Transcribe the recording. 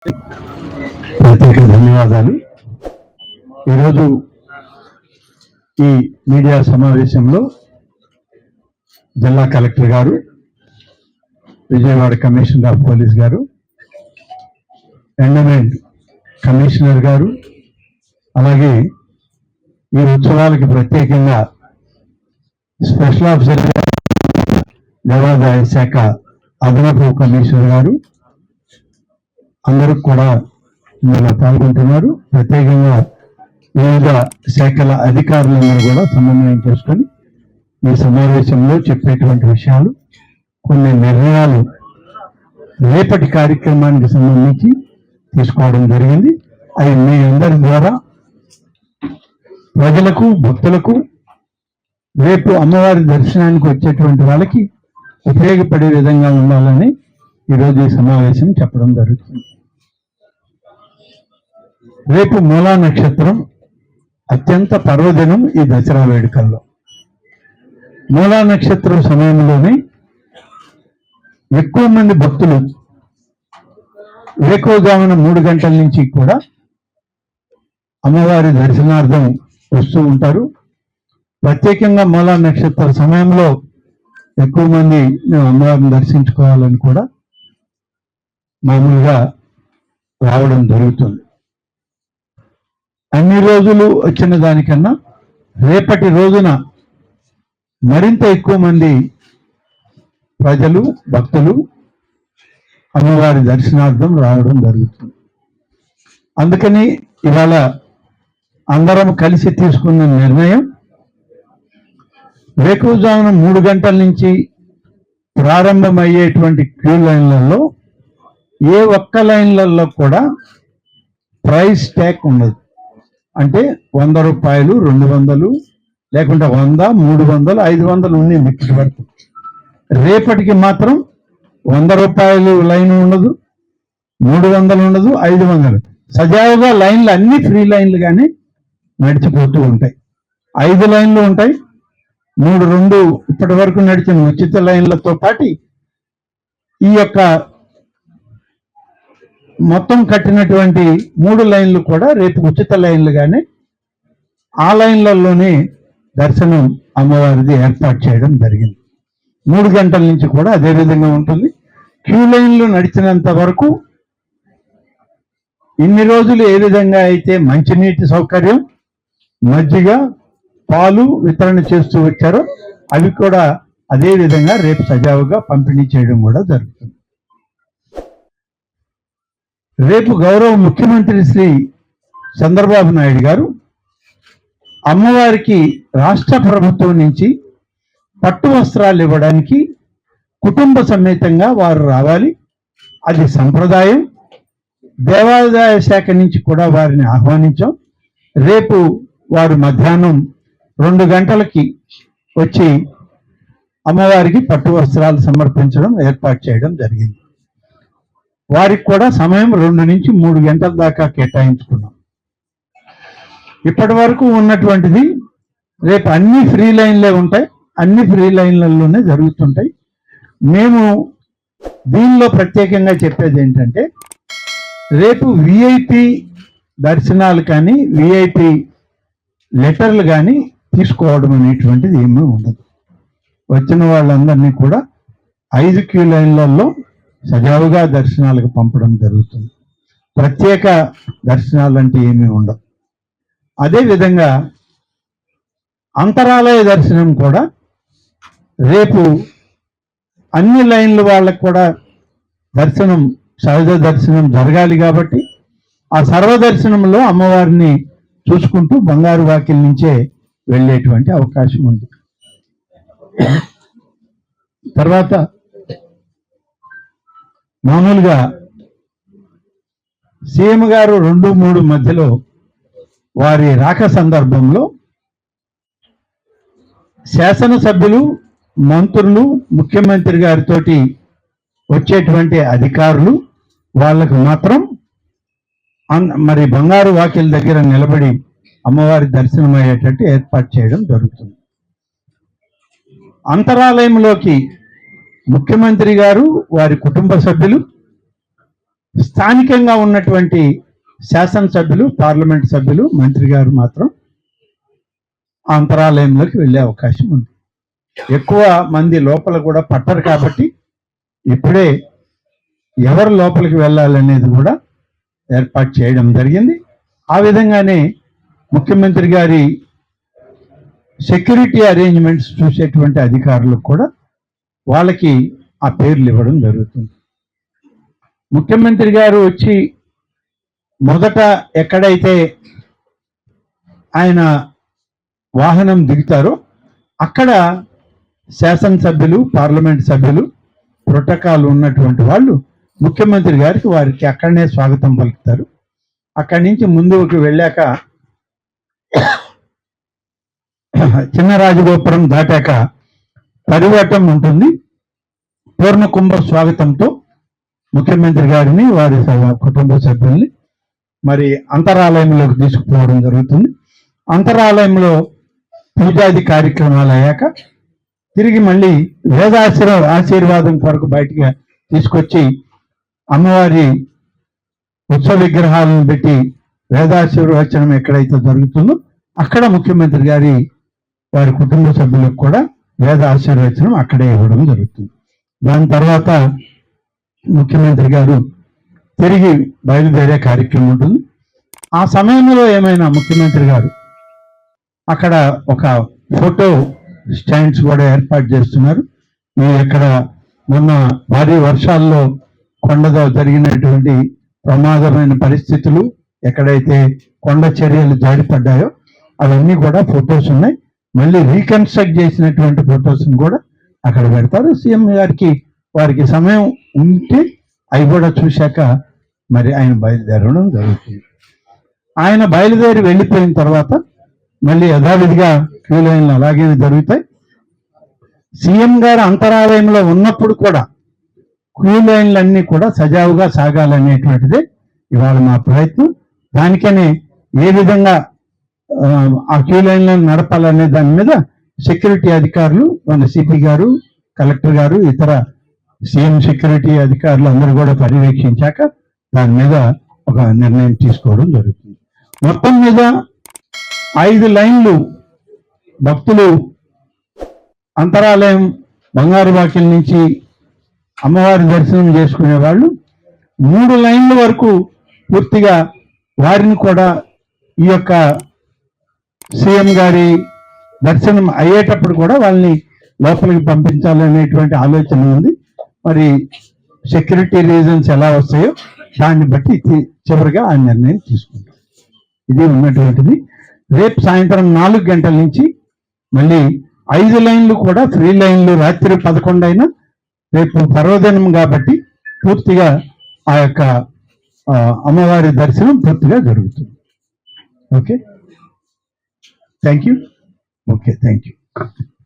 ప్రత్యేక ధన్యవాదాలు. ఈరోజు ఈ మీడియా సమావేశంలో జిల్లా కలెక్టర్ గారు, విజయవాడ కమిషనర్ ఆఫ్ పోలీస్ గారు, ఎండోమెంట్ కమిషనర్ గారు, అలాగే ఈ ఉత్సవాలకి ప్రత్యేకంగా స్పెషల్ ఆఫీసర్ దేవాదాయ శాఖ అదనపు కమిషనర్ గారు అందరూ కూడా ఇందులో పాల్గొంటున్నారు. ప్రత్యేకంగా వివిధ శాఖల అధికారులందరూ కూడా సమన్వయం చేసుకొని ఈ సమావేశంలో చెప్పేటువంటి విషయాలు, కొన్ని నిర్ణయాలు రేపటి కార్యక్రమానికి సంబంధించి తీసుకోవడం జరిగింది. అవి మీ అందరి ద్వారా ప్రజలకు, భక్తులకు, రేపు అమ్మవారి దర్శనానికి వచ్చేటువంటి వాళ్ళకి ఉపయోగపడే విధంగా ఉండాలని ఈరోజు ఈ సమావేశం చెప్పడం జరుగుతుంది. రేపు మూలా నక్షత్రం అత్యంత పర్వదినం ఈ దసరా వేడుకల్లో. మూలా నక్షత్రం సమయంలోనే ఎక్కువ మంది భక్తులు వేకువజామున 3 గంటల నుంచి కూడా అమ్మవారి దర్శనార్థం వస్తూ ఉంటారు. ప్రత్యేకంగా మూలా నక్షత్ర సమయంలో ఎక్కువ మంది మేము అమ్మవారిని దర్శించుకోవాలని కూడా మామూలుగా రావడం జరుగుతుంది. అన్ని రోజులు వచ్చిన దానికన్నా రేపటి రోజున మరింత ఎక్కువ మంది ప్రజలు, భక్తులు అమ్మవారి దర్శనార్థం రావడం జరుగుతుంది. అందుకని ఇవాళ అందరం కలిసి తీసుకున్న నిర్ణయం, వేకువజామున 3 గంటల నుంచి ప్రారంభమయ్యేటువంటి క్యూ లైన్లలో ఏ ఒక్క లైన్లలో కూడా ప్రైస్ ట్యాగ్ ఉండదు. అంటే 100 రూపాయలు, 200, లేకుంటే 100, 300, 500 ఉండింది ఇప్పటి వరకు. రేపటికి మాత్రం 100 రూపాయలు లైన్ ఉండదు, 300 ఉండదు, 500. సజావుగా లైన్లు అన్ని ఫ్రీ లైన్లుగానే నడిచిపోతూ ఉంటాయి. 5 లైన్లు ఉంటాయి, 2 ఇప్పటి వరకు నడిచిన ఉచిత లైన్లతో పాటు ఈ యొక్క మొత్తం కట్టినటువంటి 3 లైన్లు కూడా రేపు ఉచిత లైన్లుగానే ఆ లైన్లలోనే దర్శనం అమ్మవారిది ఏర్పాటు చేయడం జరిగింది. 3 గంటల నుంచి కూడా అదే విధంగా ఉంటుంది. క్యూ లైన్లు నడిచినంత వరకు ఇన్ని రోజులు ఏ విధంగా అయితే మంచినీటి సౌకర్యం, మజ్జిగ, పాలు వితరణ చేస్తూ వచ్చారో అవి కూడా అదే విధంగా రేపు సజావుగా పంపిణీ చేయడం కూడా జరుగుతుంది. రేపు గౌరవ ముఖ్యమంత్రి శ్రీ చంద్రబాబు నాయుడు గారు అమ్మవారికి రాష్ట్ర ప్రభుత్వం నుంచి పట్టు వస్త్రాలు ఇవ్వడానికి కుటుంబ సమేతంగా వారు రావాలి. అది సంప్రదాయం. దేవాదాయ శాఖ నుంచి కూడా వారిని ఆహ్వానించాం. రేపు వారు మధ్యాహ్నం 2 గంటలకి వచ్చి అమ్మవారికి పట్టు వస్త్రాలు సమర్పించడం ఏర్పాటు చేయడం జరిగింది. వారికి కూడా సమయం 2 నుంచి 3 గంటల దాకా కేటాయించుకున్నాం. ఇప్పటి వరకు ఉన్నటువంటిది రేపు అన్ని ఫ్రీ లైన్లే ఉంటాయి, అన్ని ఫ్రీ లైన్లలోనే జరుగుతుంటాయి. మేము దీనిలో ప్రత్యేకంగా చెప్పేది ఏంటంటే, రేపు విఐపి దర్శనాలు కానీ, విఐపి లెటర్లు కానీ తీసుకోవడం అనేటువంటిది ఏమీ ఉండదు. వచ్చిన వాళ్ళందరినీ కూడా 5 క్యూ లైన్లలో సజావుగా దర్శనాలకు పంపడం జరుగుతుంది. ప్రత్యేక దర్శనాలు అంటే ఏమీ ఉండవు. అదేవిధంగా అంతరాలయ దర్శనం కూడా రేపు అన్ని లైన్ల వాళ్ళకు కూడా దర్శనం, సహజ దర్శనం జరగాలి కాబట్టి ఆ సర్వదర్శనంలో అమ్మవారిని చూసుకుంటూ బంగారు వాకిలి నుంచే వెళ్ళేటువంటి అవకాశం ఉంది. తర్వాత మామూలుగా సీఎం గారు 2-3 మధ్యలో వారి రాక సందర్భంలో శాసనసభ్యులు, మంత్రులు, ముఖ్యమంత్రి గారితో వచ్చేటువంటి అధికారులు వాళ్ళకు మాత్రం మరి బంగారు వాకిల దగ్గర నిలబడి అమ్మవారి దర్శనం అయ్యేటట్టు ఏర్పాటు చేయడం జరుగుతుంది. అంతరాలయంలోకి ముఖ్యమంత్రి గారు, వారి కుటుంబ సభ్యులు, స్థానికంగా ఉన్నటువంటి శాసనసభ్యులు, పార్లమెంట్ సభ్యులు, మంత్రి గారు మాత్రం ఆ అంతరాలయంలోకి వెళ్ళే అవకాశం ఉంది. ఎక్కువ మంది లోపల కూడా పట్టరు కాబట్టి ఇప్పుడే ఎవరు లోపలికి వెళ్ళాలనేది కూడా ఏర్పాటు చేయడం జరిగింది. ఆ విధంగానే ముఖ్యమంత్రి గారి సెక్యూరిటీ అరేంజ్మెంట్స్ చూసేటువంటి అధికారులకు కూడా వాళ్ళకి ఆ పేర్లు ఇవ్వడం జరుగుతుంది. ముఖ్యమంత్రి గారు వచ్చి మొదట ఎక్కడైతే ఆయన వాహనం దిగుతారో అక్కడ శాసనసభ్యులు, పార్లమెంట్ సభ్యులు, ప్రోటోకాల్ ఉన్నటువంటి వాళ్ళు ముఖ్యమంత్రి గారికి వారికి అక్కడనే స్వాగతం పలుకుతారు. అక్కడి నుంచి ముందుకు వెళ్ళాక చిన్న రాజగోపురం దాటాక పరివటం ఉంటుంది. పూర్ణ కుంభ స్వాగతంతో ముఖ్యమంత్రి గారిని, వారి కుటుంబ సభ్యుల్ని మరి అంతరాలయంలోకి తీసుకుపోవడం జరుగుతుంది. అంతరాలయంలో పూజాది కార్యక్రమాలు అయ్యాక తిరిగి మళ్ళీ ఆశీర్వాదం కొరకు బయటికి తీసుకొచ్చి అమ్మవారి ఉత్సవ విగ్రహాలను పెట్టి వేదాశీర్వచనం ఎక్కడైతే జరుగుతుందో అక్కడ ముఖ్యమంత్రి గారి వారి కుటుంబ సభ్యులకు కూడా వేద ఆశీర్వచనం అక్కడే ఇవ్వడం జరుగుతుంది. దాని తర్వాత ముఖ్యమంత్రి గారు తిరిగి బయలుదేరే కార్యక్రమం ఉంటుంది. ఆ సమయంలో ఏమైనా ముఖ్యమంత్రి గారు అక్కడ ఒక ఫోటో స్టాండ్స్ కూడా ఏర్పాటు చేస్తున్నారు. మీరు ఇక్కడ మొన్న భారీ వర్షాల్లో కొండలో జరిగినటువంటి ప్రమాదమైన పరిస్థితులు, ఎక్కడైతే కొండ చర్యలు జారిపడ్డాయో అవన్నీ కూడా ఫొటోస్ ఉన్నాయి. మళ్ళీ రీకన్స్ట్రక్ట్ చేసినటువంటి ఫొటోస్ని కూడా అక్కడ పెడతారు. సీఎం గారికి వారికి సమయం ఉంటే అవి కూడా చూశాక మరి ఆయన బయలుదేరడం జరుగుతుంది. ఆయన బయలుదేరి వెళ్ళిపోయిన తర్వాత మళ్ళీ యథావిధిగా క్యూ లైన్లు అలాగే జరుగుతాయి. సీఎం గారు అంతరాలయంలో ఉన్నప్పుడు కూడా క్యూ లైన్లన్నీ కూడా సజావుగా సాగాలనేటువంటిదే ఇవాళ మా ప్రయత్నం. దానికనే ఏ విధంగా ఆ క్యూ లైన్లను నడపాలనే దాని మీద సెక్యూరిటీ అధికారులు, మన సిపి గారు, కలెక్టర్ గారు, ఇతర సీఎం సెక్యూరిటీ అధికారులు అందరూ కూడా పర్యవేక్షించాక దాని మీద ఒక నిర్ణయం తీసుకోవడం జరుగుతుంది. మొత్తం మీద 5 లైన్లు భక్తులు అంతరాలయం బంగారు వాకిల నుంచి అమ్మవారి దర్శనం చేసుకునే వాళ్ళు 3 లైన్ల వరకు పూర్తిగా వారిని కూడా ఈ యొక్క సీఎం గారి దర్శనం అయ్యేటప్పుడు కూడా వాళ్ళని లోపలికి పంపించాలనేటువంటి ఆలోచన ఉంది. మరి సెక్యూరిటీ రీజన్స్ ఎలా వస్తాయో దాన్ని బట్టి చివరిగా ఆ నిర్ణయం తీసుకుంటాం. ఇది ఉన్నటువంటిది. రేపు సాయంత్రం 4 గంటల నుంచి మళ్ళీ 5 లైన్లు కూడా ఫ్రీ లైన్లు, రాత్రి 11 అయినా రేపు పర్వదినం కాబట్టి పూర్తిగా ఆ యొక్క అమ్మవారి దర్శనం పూర్తిగా జరుగుతుంది. Okay, thank you. Okay, thank you.